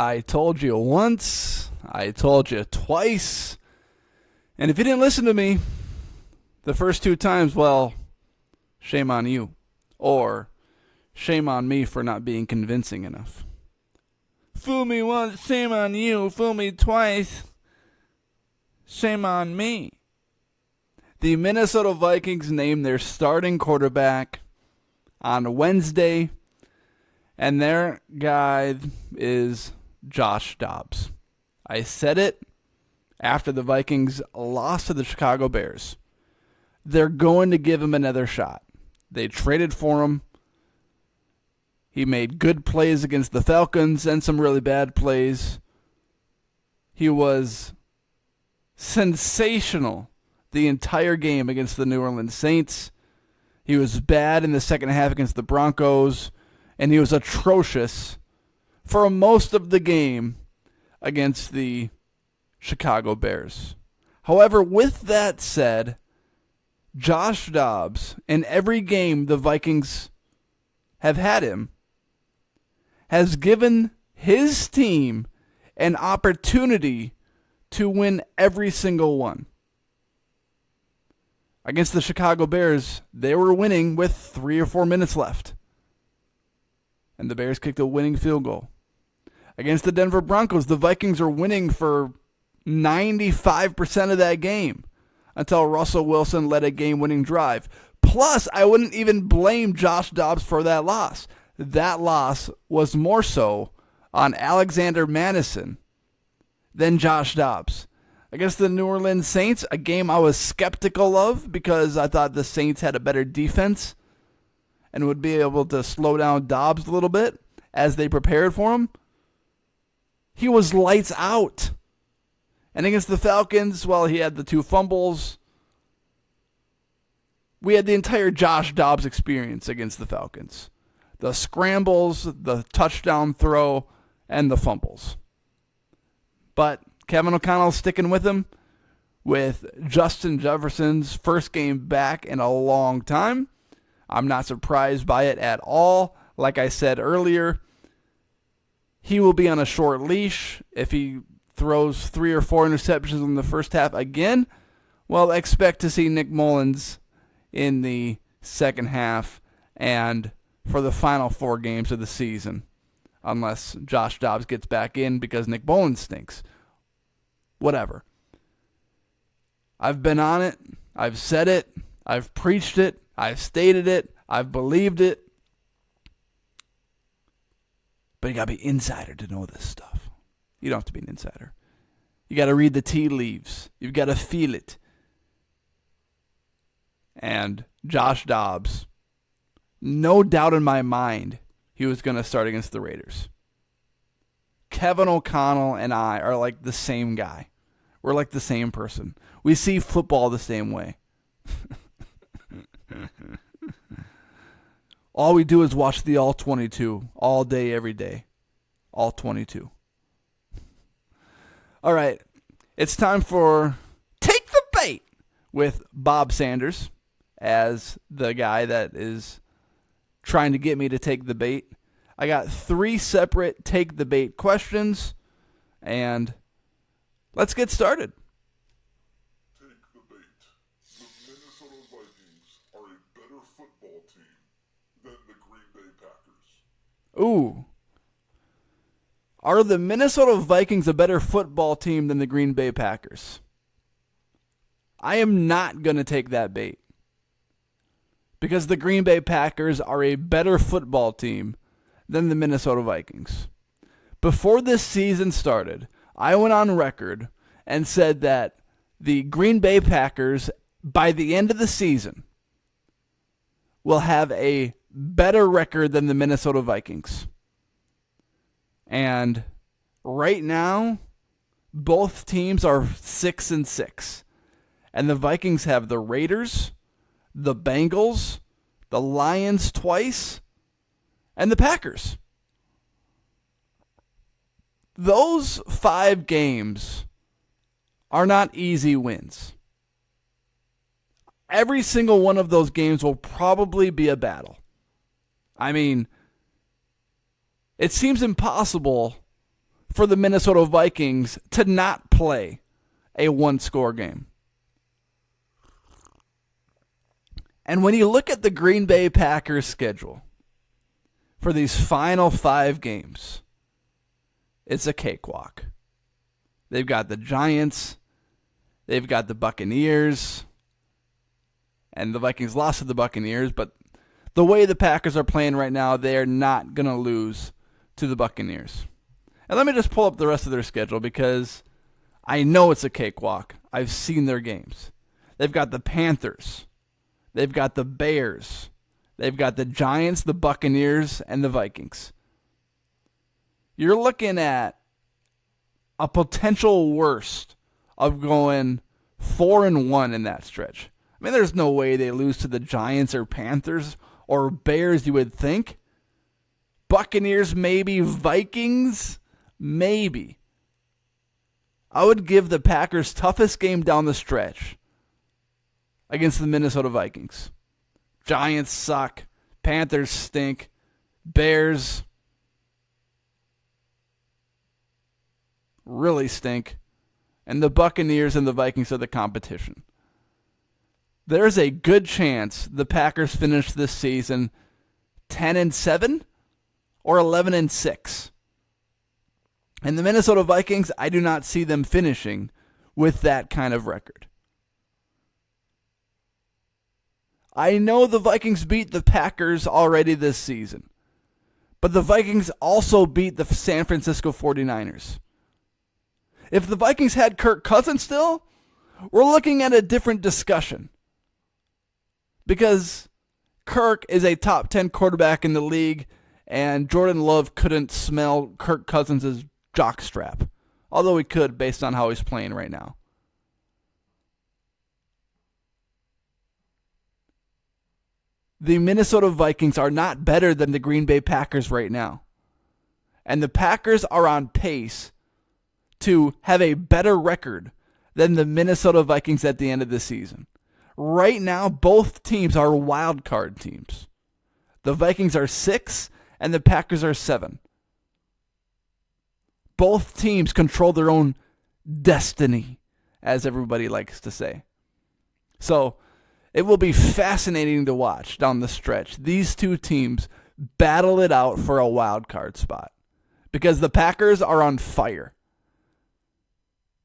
I told you once, I told you twice, and if you didn't listen to me the first two times, well, shame on you. Or shame on me for not being convincing enough. Fool me once, shame on you. Fool me twice, shame on me. The Minnesota Vikings named their starting quarterback on Wednesday, and their guy is Josh Dobbs. I said it after the Vikings lost to the Chicago Bears. They're going to give him another shot. They traded for him. He made good plays against the Falcons and some really bad plays. He was sensational the entire game against the New Orleans Saints. He was bad in the second half against the Broncos, and he was atrocious for most of the game against the Chicago Bears. However, with that said, Josh Dobbs, in every game the Vikings have had him, has given his team an opportunity to win every single one. Against the Chicago Bears, they were winning with 3 or 4 minutes left, and the Bears kicked a winning field goal. Against the Denver Broncos, the Vikings are winning for 95% of that game until Russell Wilson led a game-winning drive. Plus, I wouldn't even blame Josh Dobbs for that loss. That loss was more so on Alexander Madison than Josh Dobbs. Against the New Orleans Saints, a game I was skeptical of because I thought the Saints had a better defense and would be able to slow down Dobbs a little bit as they prepared for him. He was lights out. And against the Falcons, well, he had the 2 fumbles. We had the entire Josh Dobbs experience against the Falcons. The scrambles, the touchdown throw, and the fumbles. But Kevin O'Connell's sticking with him with Justin Jefferson's first game back in a long time. I'm not surprised by it at all. Like I said earlier, he will be on a short leash. If he throws 3 or 4 interceptions in the first half again, well, expect to see Nick Mullins in the second half and for the final 4 games of the season, unless Josh Dobbs gets back in because Nick Mullins stinks. Whatever. I've been on it. I've said it. I've preached it. I've stated it. I've believed it. But you got to be an insider to know this stuff. You don't have to be an insider. You got to read the tea leaves. You've got to feel it. And Josh Dobbs, no doubt in my mind, he was going to start against the Raiders. Kevin O'Connell and I are like the same guy. We're like the same person. We see football the same way. All we do is watch the All 22 all day, every day. All 22. All right. It's time for Take the Bait with Bob Sanders as the guy that is trying to get me to take the bait. I got 3 separate Take the Bait questions, and let's get started. Take the bait. The Minnesota Vikings are a better football team than the Green Bay Packers. Ooh. Are the Minnesota Vikings a better football team than the Green Bay Packers? I am not going to take that bait. Because the Green Bay Packers are a better football team than the Minnesota Vikings. Before this season started, I went on record and said that the Green Bay Packers, by the end of the season, will have a better record than the Minnesota Vikings. And right now, both teams are 6-6. And the Vikings have the Raiders, the Bengals, the Lions twice, and the Packers. Those 5 games are not easy wins. Every single one of those games will probably be a battle. I mean, it seems impossible for the Minnesota Vikings to not play a one-score game. And when you look at the Green Bay Packers schedule for these final 5 games, it's a cakewalk. They've got the Giants, they've got the Buccaneers, and the Vikings lost to the Buccaneers, but the way the Packers are playing right now, they are not going to lose to the Buccaneers. And let me just pull up the rest of their schedule because I know it's a cakewalk. I've seen their games. They've got the Panthers. They've got the Bears. They've got the Giants, the Buccaneers, and the Vikings. You're looking at a potential worst of going 4-1 in that stretch. I mean, there's no way they lose to the Giants or Panthers or Bears, you would think. Buccaneers, maybe. Vikings, maybe. I would give the Packers' toughest game down the stretch against the Minnesota Vikings. Giants suck. Panthers stink. Bears really stink. And the Buccaneers and the Vikings are the competition. There's a good chance the Packers finish this season 10-7 or 11-6. And the Minnesota Vikings, I do not see them finishing with that kind of record. I know the Vikings beat the Packers already this season, but the Vikings also beat the San Francisco 49ers. If the Vikings had Kirk Cousins still, we're looking at a different discussion. Because Kirk is a top 10 quarterback in the league, and Jordan Love couldn't smell Kirk Cousins' jockstrap. Although he could based on how he's playing right now. The Minnesota Vikings are not better than the Green Bay Packers right now. And the Packers are on pace to have a better record than the Minnesota Vikings at the end of the season. Right now, both teams are wild card teams. The Vikings are 6 and the Packers are 7. Both teams control their own destiny, as everybody likes to say. So, it will be fascinating to watch down the stretch. These two teams battle it out for a wild card spot because the Packers are on fire.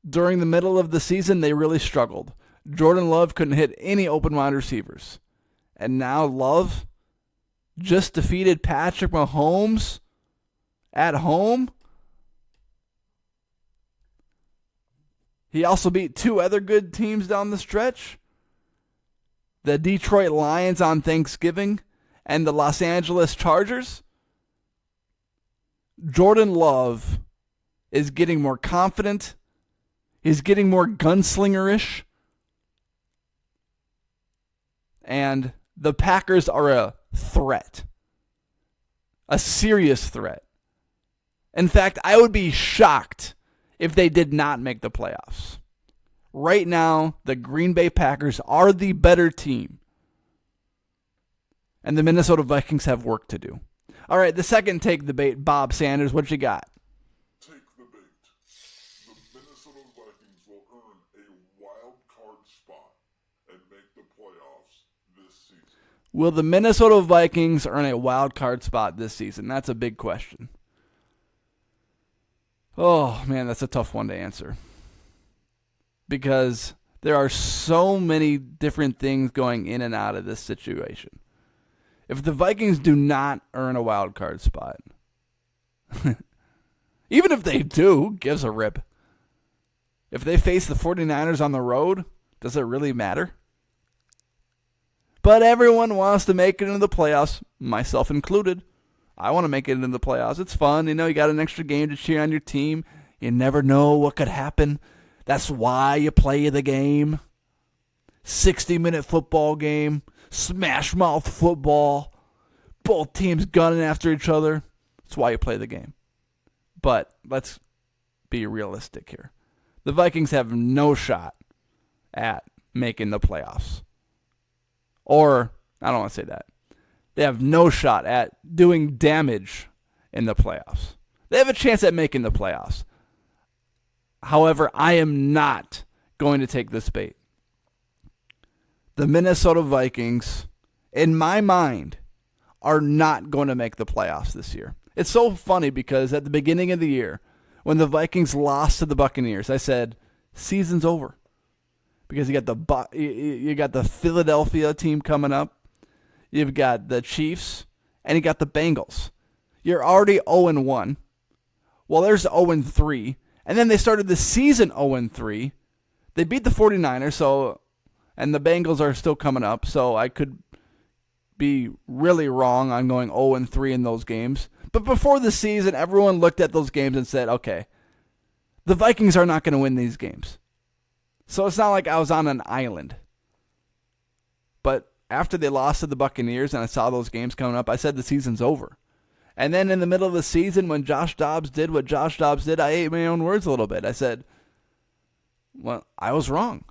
During the middle of the season, they really struggled. Jordan Love couldn't hit any open wide receivers. And now Love just defeated Patrick Mahomes at home. He also beat 2 other good teams down the stretch. The Detroit Lions on Thanksgiving and the Los Angeles Chargers. Jordan Love is getting more confident. He's getting more gunslingerish. And the Packers are a threat. A serious threat. In fact, I would be shocked if they did not make the playoffs. Right now, the Green Bay Packers are the better team. And the Minnesota Vikings have work to do. All right, the second take debate, Bob Sanders, what you got? Take the bait. The Minnesota Vikings will earn a wild card spot and make the playoffs this season. Will the Minnesota Vikings earn a wild card spot this season? That's a big question. Oh, man, that's a tough one to answer. Because there are so many different things going in and out of this situation. If the Vikings do not earn a wild card spot, even if they do, who gives a rip? If they face the 49ers on the road, does it really matter? But everyone wants to make it into the playoffs, myself included. I want to make it into the playoffs. It's fun. You know, you got an extra game to cheer on your team. You never know what could happen. That's why you play the game. 60-minute football game. Smash mouth football. Both teams gunning after each other. That's why you play the game. But let's be realistic here. The Vikings have no shot at making the playoffs. Or, I don't want to say that. They have no shot at doing damage in the playoffs. They have a chance at making the playoffs. However, I am not going to take this bait. The Minnesota Vikings, in my mind, are not going to make the playoffs this year. It's so funny because at the beginning of the year, when the Vikings lost to the Buccaneers, I said, season's over. Because you got the Philadelphia team coming up, you've got the Chiefs, and you got the Bengals. You're already 0-1. Well, there's 0-3. And then they started the season 0-3. They beat the 49ers, and the Bengals are still coming up, so I could be really wrong on going 0-3 in those games. But before the season, everyone looked at those games and said, okay, the Vikings are not going to win these games. So it's not like I was on an island. But after they lost to the Buccaneers and I saw those games coming up, I said the season's over. And then in the middle of the season, when Josh Dobbs did what Josh Dobbs did, I ate my own words a little bit. I said, well, I was wrong.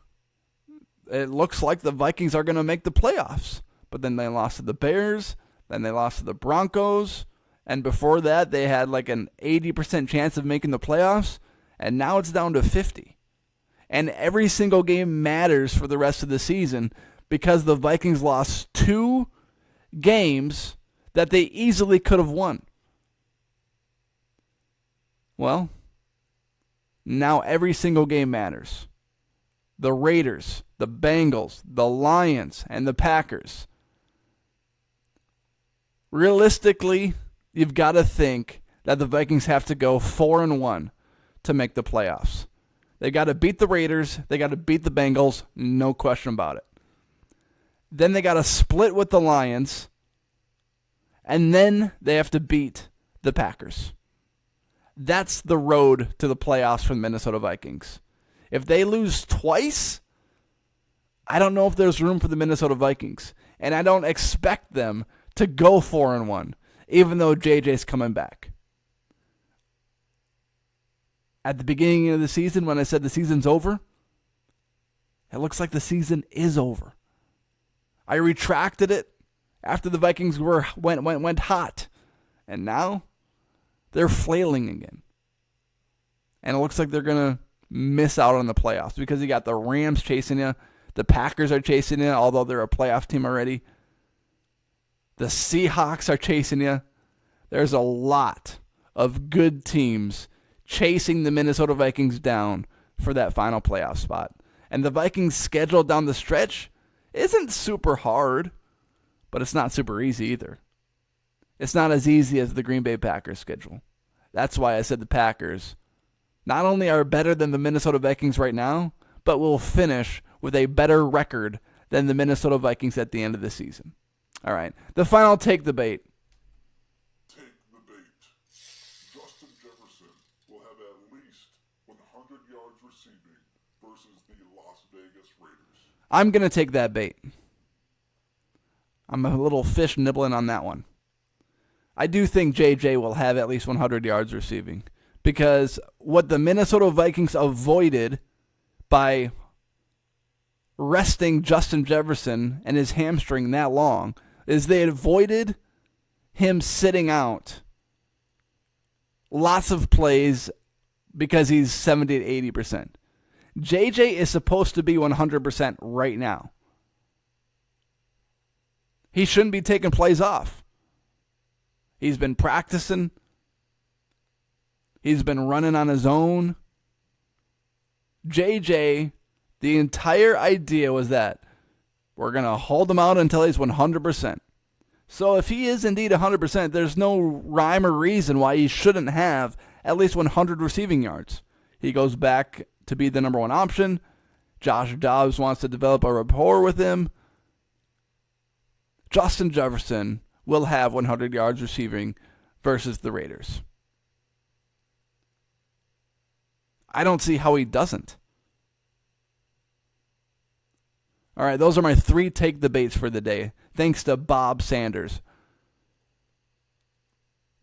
It looks like the Vikings are going to make the playoffs. But then they lost to the Bears, then they lost to the Broncos, and before that they had like an 80% chance of making the playoffs, and now it's down to 50. And every single game matters for the rest of the season because the Vikings lost 2 games that they easily could have won. Well, now every single game matters. The Raiders, the Bengals, the Lions, and the Packers. Realistically, you've got to think that the Vikings have to go 4-1 to make the playoffs. They got to beat the Raiders. They got to beat the Bengals. No question about it. Then they got to split with the Lions. And then they have to beat the Packers. That's the road to the playoffs for the Minnesota Vikings. If they lose twice, I don't know if there's room for the Minnesota Vikings. And I don't expect them to go 4-1, even though JJ's coming back. At the beginning of the season, when I said the season's over, it looks like the season is over. I retracted it after the Vikings went hot, and now they're flailing again. And it looks like they're going to miss out on the playoffs because you got the Rams chasing you, the Packers are chasing you, although they're a playoff team already. The Seahawks are chasing you. There's a lot of good teams chasing the Minnesota Vikings down for that final playoff spot. And the Vikings' schedule down the stretch isn't super hard, but it's not super easy either. It's not as easy as the Green Bay Packers schedule. That's why I said the Packers not only are better than the Minnesota Vikings right now, but will finish with a better record than the Minnesota Vikings at the end of the season. All right, the final take the bait. Take the bait. Justin Jefferson will have at least 100 yards receiving versus the Las Vegas Raiders. I'm going to take that bait. I'm a little fish nibbling on that one. I do think JJ will have at least 100 yards receiving because what the Minnesota Vikings avoided by resting Justin Jefferson and his hamstring that long is they avoided him sitting out lots of plays because he's 70 to 80%. JJ is supposed to be 100% right now. He shouldn't be taking plays off. He's been practicing. He's been running on his own. JJ, the entire idea was that we're going to hold him out until he's 100%. So if he is indeed 100%, there's no rhyme or reason why he shouldn't have at least 100 receiving yards. He goes back to be the number one option. Josh Dobbs wants to develop a rapport with him. Justin Jefferson will have 100 yards receiving versus the Raiders. I don't see how he doesn't. All right, those are my 3 take the baits for the day. Thanks to Bob Sanders.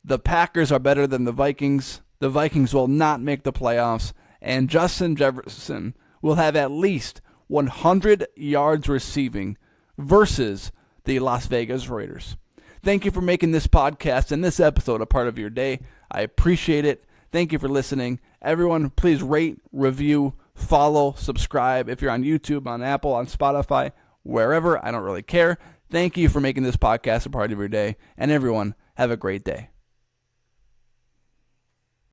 The Packers are better than the Vikings. The Vikings will not make the playoffs. And Justin Jefferson will have at least 100 yards receiving versus the Las Vegas Raiders. Thank you for making this podcast and this episode a part of your day. I appreciate it. Thank you for listening. Everyone, please rate, review, follow, subscribe. If you're on YouTube, on Apple, on Spotify, wherever, I don't really care. Thank you for making this podcast a part of your day. And everyone, have a great day.